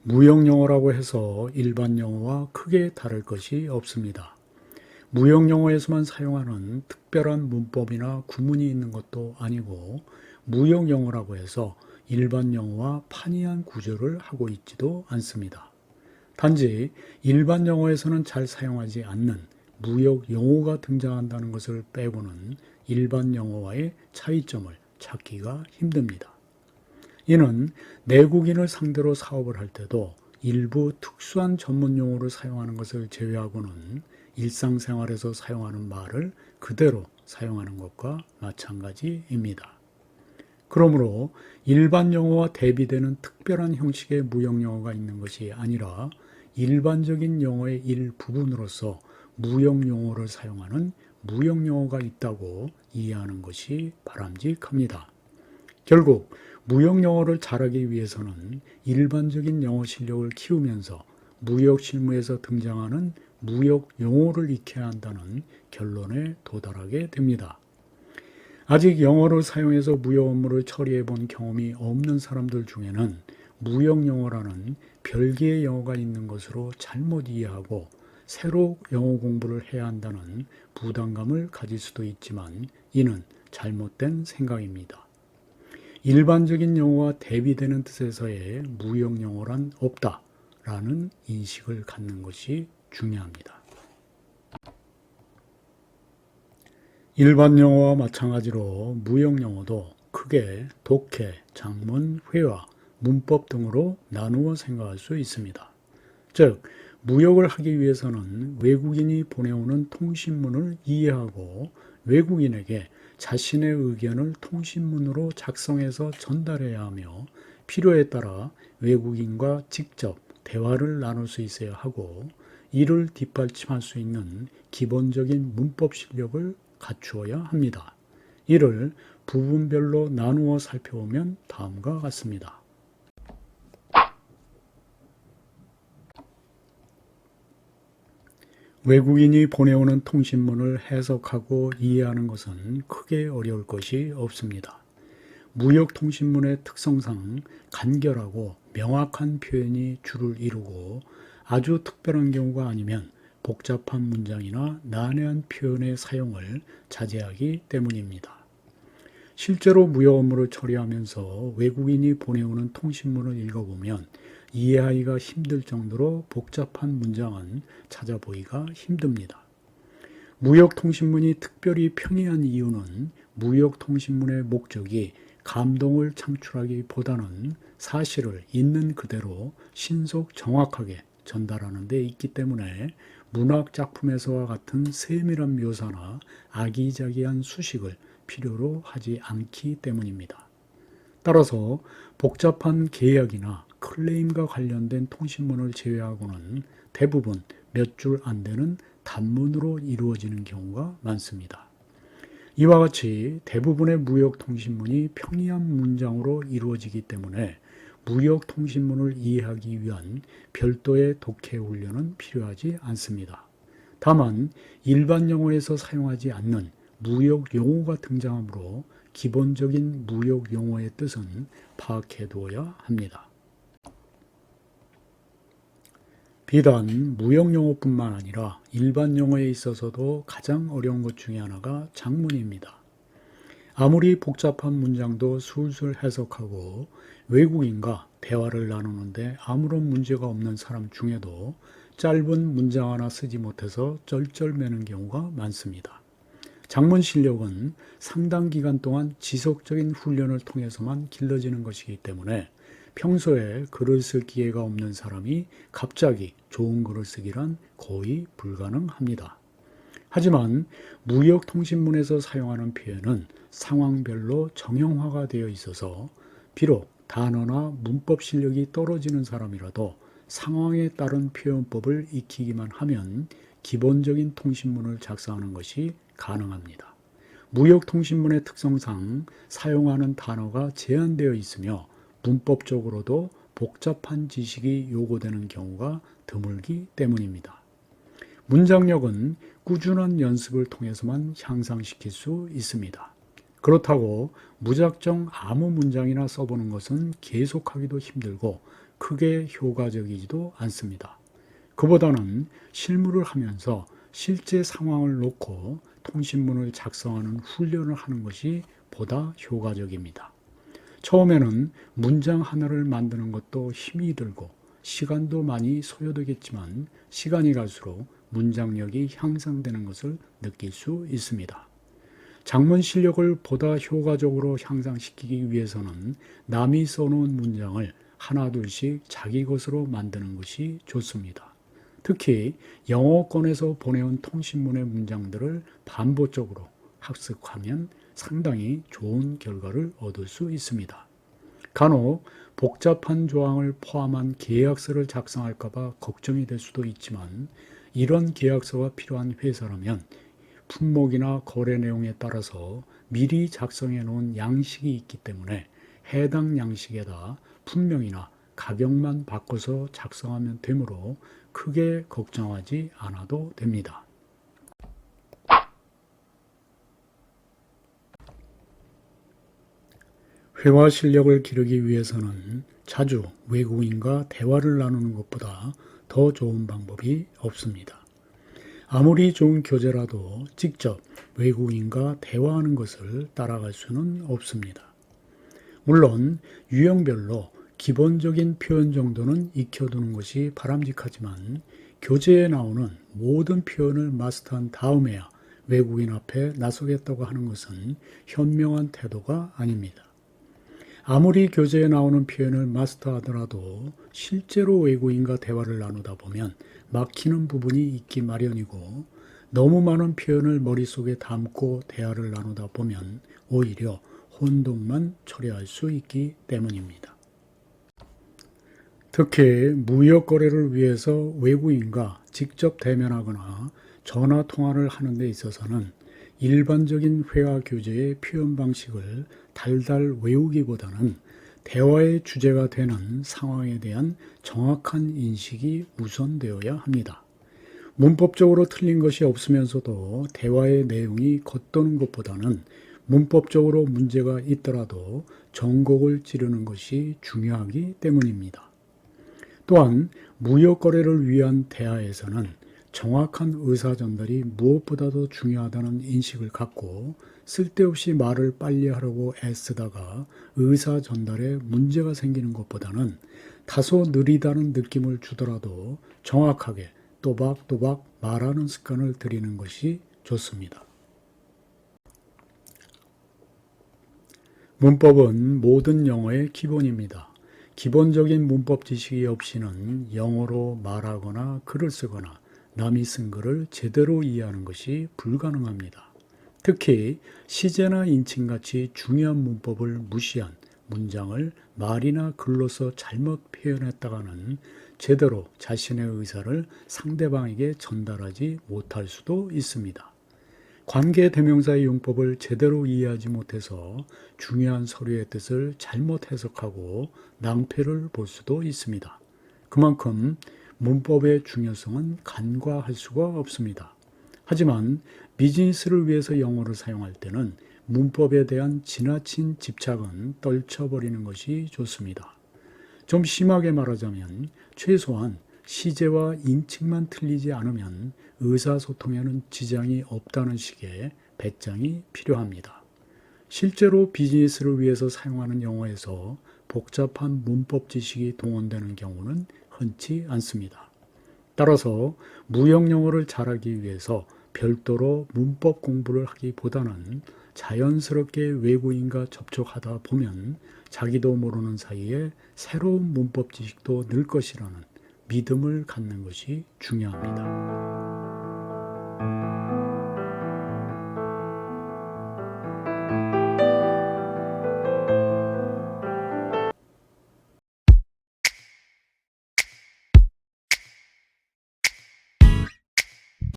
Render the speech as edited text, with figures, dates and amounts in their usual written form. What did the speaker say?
무역영어라고 해서 일반 영어와 크게 다를 것이 없습니다. 무역영어에서만 사용하는 특별한 문법이나 구문이 있는 것도 아니고 무역영어라고 해서 일반 영어와 판이한 구조를 하고 있지도 않습니다. 단지 일반 영어에서는 잘 사용하지 않는 무역용어가 등장한다는 것을 빼고는 일반 영어와의 차이점을 찾기가 힘듭니다. 이는 내국인을 상대로 사업을 할 때도 일부 특수한 전문 용어를 사용하는 것을 제외하고는 일상생활에서 사용하는 말을 그대로 사용하는 것과 마찬가지입니다. 그러므로 일반 영어와 대비되는 특별한 형식의 무역영어가 있는 것이 아니라 일반적인 영어의 일부분으로서 무역용어를 사용하는 무역영어가 있다고 이해하는 것이 바람직합니다. 결국 무역영어를 잘하기 위해서는 일반적인 영어 실력을 키우면서 무역 실무에서 등장하는 무역용어를 익혀야 한다는 결론에 도달하게 됩니다. 아직 영어를 사용해서 무역 업무를 처리해 본 경험이 없는 사람들 중에는 무역영어라는 별개의 영어가 있는 것으로 잘못 이해하고 새로 영어 공부를 해야 한다는 부담감을 가질 수도 있지만 이는 잘못된 생각입니다. 일반적인 영어와 대비되는 뜻에서의 무역영어란 없다라는 인식을 갖는 것이 중요합니다. 일반 영어와 마찬가지로 무역영어도 크게 독해, 작문, 회화, 문법 등으로 나누어 생각할 수 있습니다. 즉, 무역을 하기 위해서는 외국인이 보내오는 통신문을 이해하고 외국인에게 자신의 의견을 통신문으로 작성해서 전달해야 하며 필요에 따라 외국인과 직접 대화를 나눌 수 있어야 하고 이를 뒷받침할 수 있는 기본적인 문법 실력을 갖추어야 합니다. 이를 부분별로 나누어 살펴보면 다음과 같습니다. 외국인이 보내오는 통신문을 해석하고 이해하는 것은 크게 어려울 것이 없습니다. 무역 통신문의 특성상 간결하고 명확한 표현이 주를 이루고 아주 특별한 경우가 아니면 복잡한 문장이나 난해한 표현의 사용을 자제하기 때문입니다. 실제로 무역 업무를 처리하면서 외국인이 보내오는 통신문을 읽어보면 이해하기가 힘들 정도로 복잡한 문장은 찾아보기가 힘듭니다. 무역통신문이 특별히 편리한 이유는 무역통신문의 목적이 감동을 창출하기보다는 사실을 있는 그대로 신속 정확하게 전달하는 데 있기 때문에 문학작품에서와 같은 세밀한 묘사나 아기자기한 수식을 필요로 하지 않기 때문입니다. 따라서 복잡한 계약이나 클레임과 관련된 통신문을 제외하고는 대부분 몇 줄 안 되는 단문으로 이루어지는 경우가 많습니다. 이와 같이 대부분의 무역 통신문이 평이한 문장으로 이루어지기 때문에 무역 통신문을 이해하기 위한 별도의 독해 훈련은 필요하지 않습니다. 다만 일반 영어에서 사용하지 않는 무역 용어가 등장하므로 기본적인 무역 용어의 뜻은 파악해 두어야 합니다. 비단 무역 용어뿐만 아니라 일반 영어에 있어서도 가장 어려운 것 중에 하나가 작문입니다. 아무리 복잡한 문장도 술술 해석하고 외국인과 대화를 나누는데 아무런 문제가 없는 사람 중에도 짧은 문장 하나 쓰지 못해서 쩔쩔매는 경우가 많습니다. 작문 실력은 상당 기간 동안 지속적인 훈련을 통해서만 길러지는 것이기 때문에 평소에 글을 쓸 기회가 없는 사람이 갑자기 좋은 글을 쓰기란 거의 불가능합니다. 하지만 무역통신문에서 사용하는 표현은 상황별로 정형화가 되어 있어서 비록 단어나 문법 실력이 떨어지는 사람이라도 상황에 따른 표현법을 익히기만 하면 기본적인 통신문을 작성하는 것이 가능합니다. 무역통신문의 특성상 사용하는 단어가 제한되어 있으며 문법적으로도 복잡한 지식이 요구되는 경우가 드물기 때문입니다. 문장력은 꾸준한 연습을 통해서만 향상시킬 수 있습니다. 그렇다고 무작정 아무 문장이나 써보는 것은 계속하기도 힘들고 크게 효과적이지도 않습니다. 그보다는 실무를 하면서 실제 상황을 놓고 통신문을 작성하는 훈련을 하는 것이 보다 효과적입니다. 처음에는 문장 하나를 만드는 것도 힘이 들고 시간도 많이 소요되겠지만 시간이 갈수록 문장력이 향상되는 것을 느낄 수 있습니다. 작문 실력을 보다 효과적으로 향상시키기 위해서는 남이 써놓은 문장을 하나둘씩 자기 것으로 만드는 것이 좋습니다. 특히 영어권에서 보내온 통신문의 문장들을 반복적으로 학습하면 상당히 좋은 결과를 얻을 수 있습니다. 간혹 복잡한 조항을 포함한 계약서를 작성할까 봐 걱정이 될 수도 있지만 이런 계약서가 필요한 회사라면 품목이나 거래 내용에 따라서 미리 작성해 놓은 양식이 있기 때문에 해당 양식에다 품명이나 가격만 바꿔서 작성하면 되므로 크게 걱정하지 않아도 됩니다. 회화 실력을 기르기 위해서는 자주 외국인과 대화를 나누는 것보다 더 좋은 방법이 없습니다. 아무리 좋은 교재라도 직접 외국인과 대화하는 것을 따라갈 수는 없습니다. 물론 유형별로 기본적인 표현 정도는 익혀두는 것이 바람직하지만 교재에 나오는 모든 표현을 마스터한 다음에야 외국인 앞에 나서겠다고 하는 것은 현명한 태도가 아닙니다. 아무리 교재에 나오는 표현을 마스터하더라도 실제로 외국인과 대화를 나누다 보면 막히는 부분이 있기 마련이고 너무 많은 표현을 머릿속에 담고 대화를 나누다 보면 오히려 혼동만 초래할 수 있기 때문입니다. 특히 무역 거래를 위해서 외국인과 직접 대면하거나 전화 통화를 하는 데 있어서는 일반적인 회화 교재의 표현 방식을 달달 외우기보다는 대화의 주제가 되는 상황에 대한 정확한 인식이 우선되어야 합니다. 문법적으로 틀린 것이 없으면서도 대화의 내용이 겉도는 것보다는 문법적으로 문제가 있더라도 정곡을 찌르는 것이 중요하기 때문입니다. 또한 무역 거래를 위한 대화에서는 정확한 의사 전달이 무엇보다도 중요하다는 인식을 갖고 쓸데없이 말을 빨리 하려고 애쓰다가 의사 전달에 문제가 생기는 것보다는 다소 느리다는 느낌을 주더라도 정확하게 또박또박 말하는 습관을 들이는 것이 좋습니다. 문법은 모든 영어의 기본입니다. 기본적인 문법 지식이 없이는 영어로 말하거나 글을 쓰거나 남이 쓴 글을 제대로 이해하는 것이 불가능합니다. 특히 시제나 인칭같이 중요한 문법을 무시한 문장을 말이나 글로서 잘못 표현했다가는 제대로 자신의 의사를 상대방에게 전달하지 못할 수도 있습니다. 관계 대명사의 용법을 제대로 이해하지 못해서 중요한 서류의 뜻을 잘못 해석하고 낭패를 볼 수도 있습니다. 그만큼 문법의 중요성은 간과할 수가 없습니다. 하지만 비즈니스를 위해서 영어를 사용할 때는 문법에 대한 지나친 집착은 떨쳐버리는 것이 좋습니다. 좀 심하게 말하자면 최소한 시제와 인칭만 틀리지 않으면 의사소통에는 지장이 없다는 식의 배짱이 필요합니다. 실제로 비즈니스를 위해서 사용하는 영어에서 복잡한 문법 지식이 동원되는 경우는 흔치 않습니다. 따라서 무역 영어를 잘하기 위해서 별도로 문법 공부를 하기보다는 자연스럽게 외국인과 접촉하다 보면 자기도 모르는 사이에 새로운 문법 지식도 늘 것이라는 믿음을 갖는 것이 중요합니다.